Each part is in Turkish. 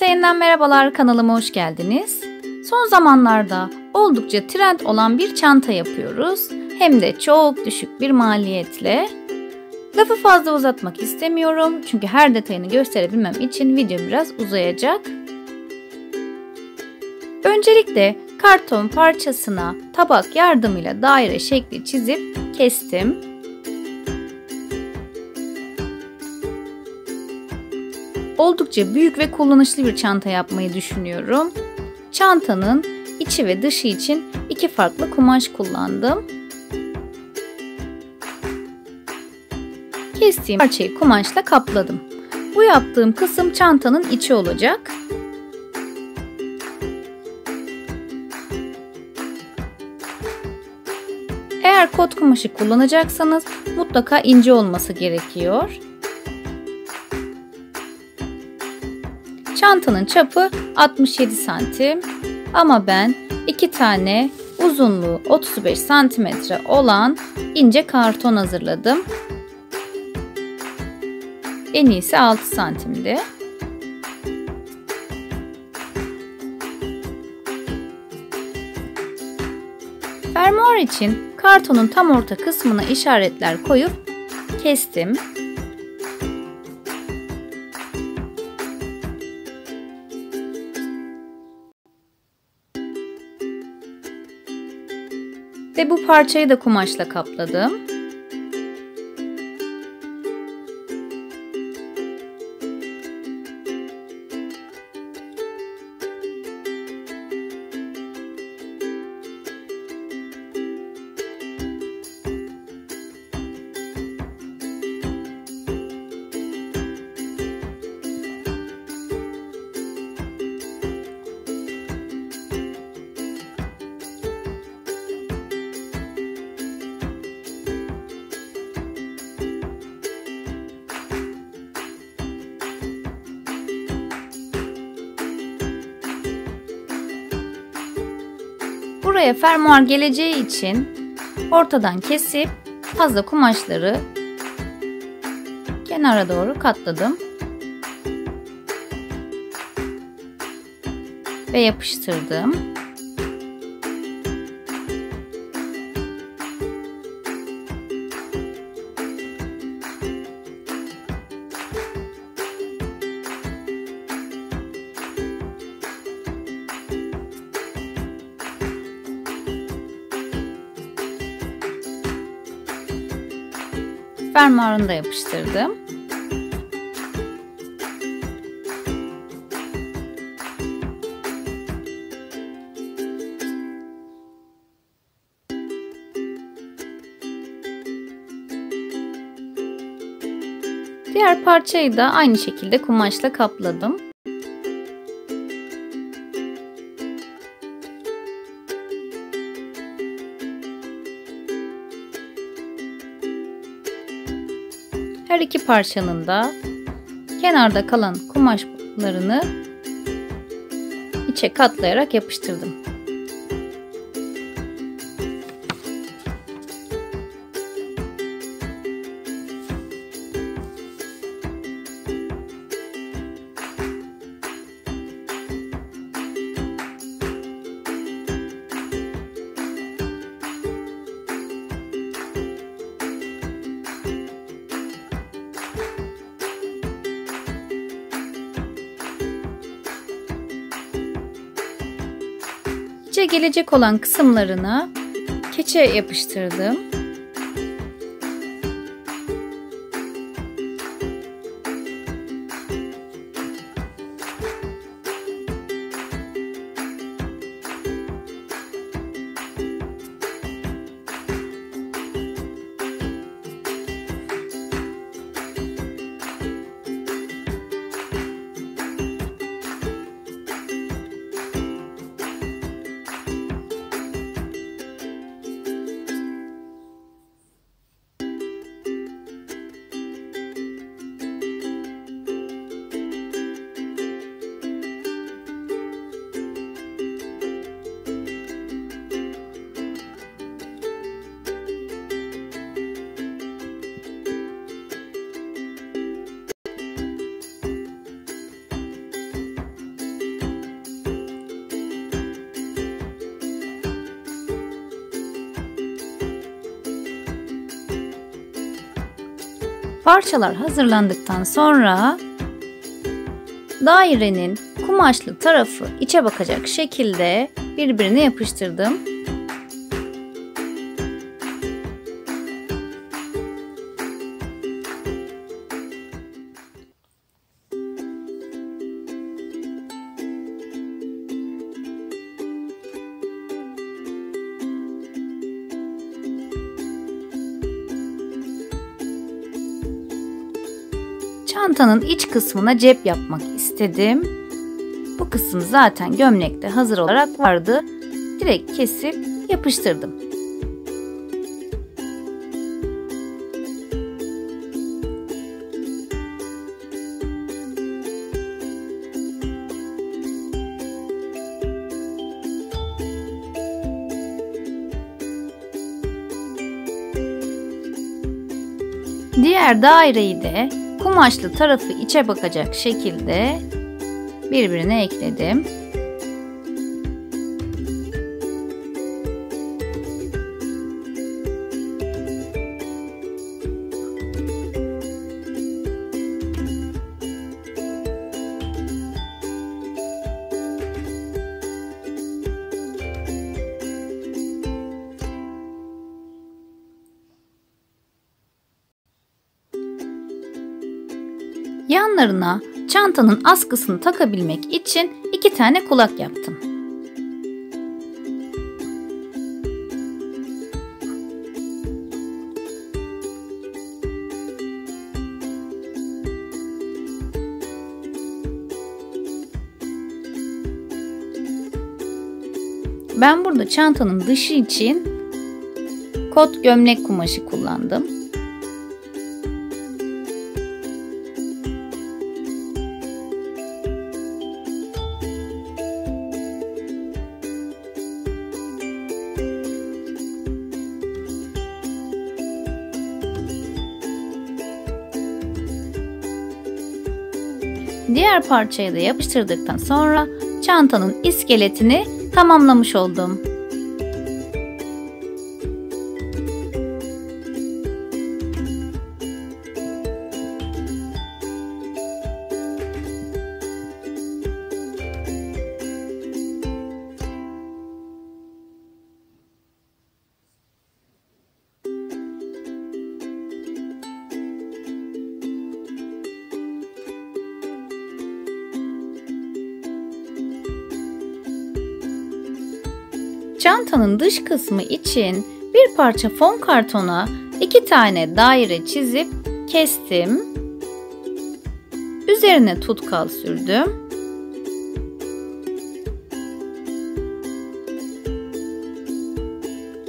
Detayından merhabalar, kanalıma hoş geldiniz. Son zamanlarda oldukça trend olan bir çanta yapıyoruz. Hem de çok düşük bir maliyetle. Lafı fazla uzatmak istemiyorum çünkü her detayını gösterebilmem için video biraz uzayacak. Öncelikle karton parçasına tabak yardımıyla daire şekli çizip kestim. Oldukça büyük ve kullanışlı bir çanta yapmayı düşünüyorum. Çantanın içi ve dışı için iki farklı kumaş kullandım. Kestiğim parçayı kumaşla kapladım. Bu yaptığım kısım çantanın içi olacak. Eğer kot kumaşı kullanacaksanız mutlaka ince olması gerekiyor. Çantanın çapı 67 santim ama ben 2 tane uzunluğu 35 santimetre olan ince karton hazırladım. En iyisi 6 santimdi. Fermuar için kartonun tam orta kısmına işaretler koyup kestim. Ve bu parçayı da kumaşla kapladım. Buraya fermuar geleceği için ortadan kesip fazla kumaşları kenara doğru katladım ve yapıştırdım. Fermuarını da yapıştırdım. Diğer parçayı da aynı şekilde kumaşla kapladım. Her iki parçanın da kenarda kalan kumaşlarını içe katlayarak yapıştırdım. İçe gelecek olan kısımlarına keçe yapıştırdım. Parçalar hazırlandıktan sonra dairenin kumaşlı tarafı içe bakacak şekilde birbirine yapıştırdım. Çantanın iç kısmına cep yapmak istedim. Bu kısım zaten gömlekte hazır olarak vardı. Direkt kesip yapıştırdım. Diğer daireyi de kumaşlı tarafı içe bakacak şekilde birbirine ekledim. Yanlarına çantanın askısını takabilmek için 2 tane kulak yaptım. Ben burada çantanın dışı için kot gömlek kumaşı kullandım. Diğer parçayı da yapıştırdıktan sonra çantanın iskeletini tamamlamış oldum. Çantanın dış kısmı için bir parça fon kartona 2 tane daire çizip kestim. Üzerine tutkal sürdüm.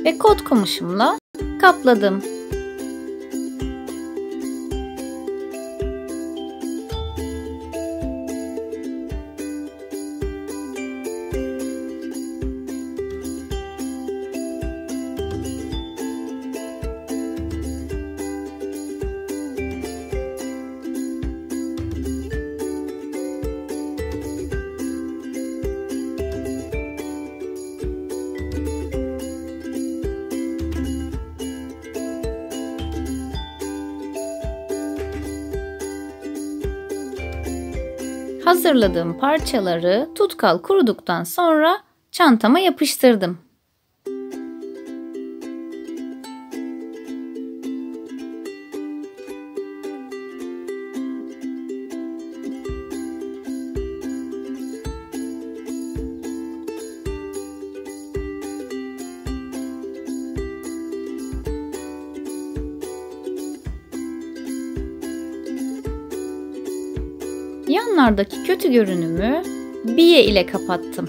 Ve kot kumaşımla kapladım. Hazırladığım parçaları tutkal kuruduktan sonra çantama yapıştırdım. Yanlardaki kötü görünümü biye ile kapattım.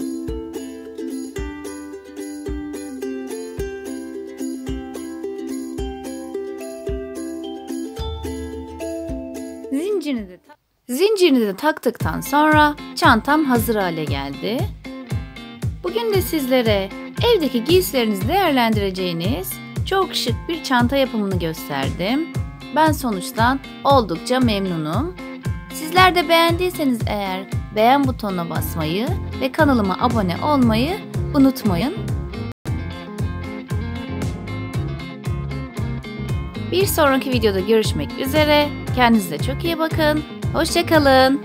Zincirini de taktıktan sonra çantam hazır hale geldi. Bugün de sizlere evdeki giysilerinizi değerlendireceğiniz çok şık bir çanta yapımını gösterdim. Ben sonuçtan oldukça memnunum. Sizler de beğendiyseniz eğer beğen butonuna basmayı ve kanalıma abone olmayı unutmayın. Bir sonraki videoda görüşmek üzere. Kendinize çok iyi bakın. Hoşça kalın.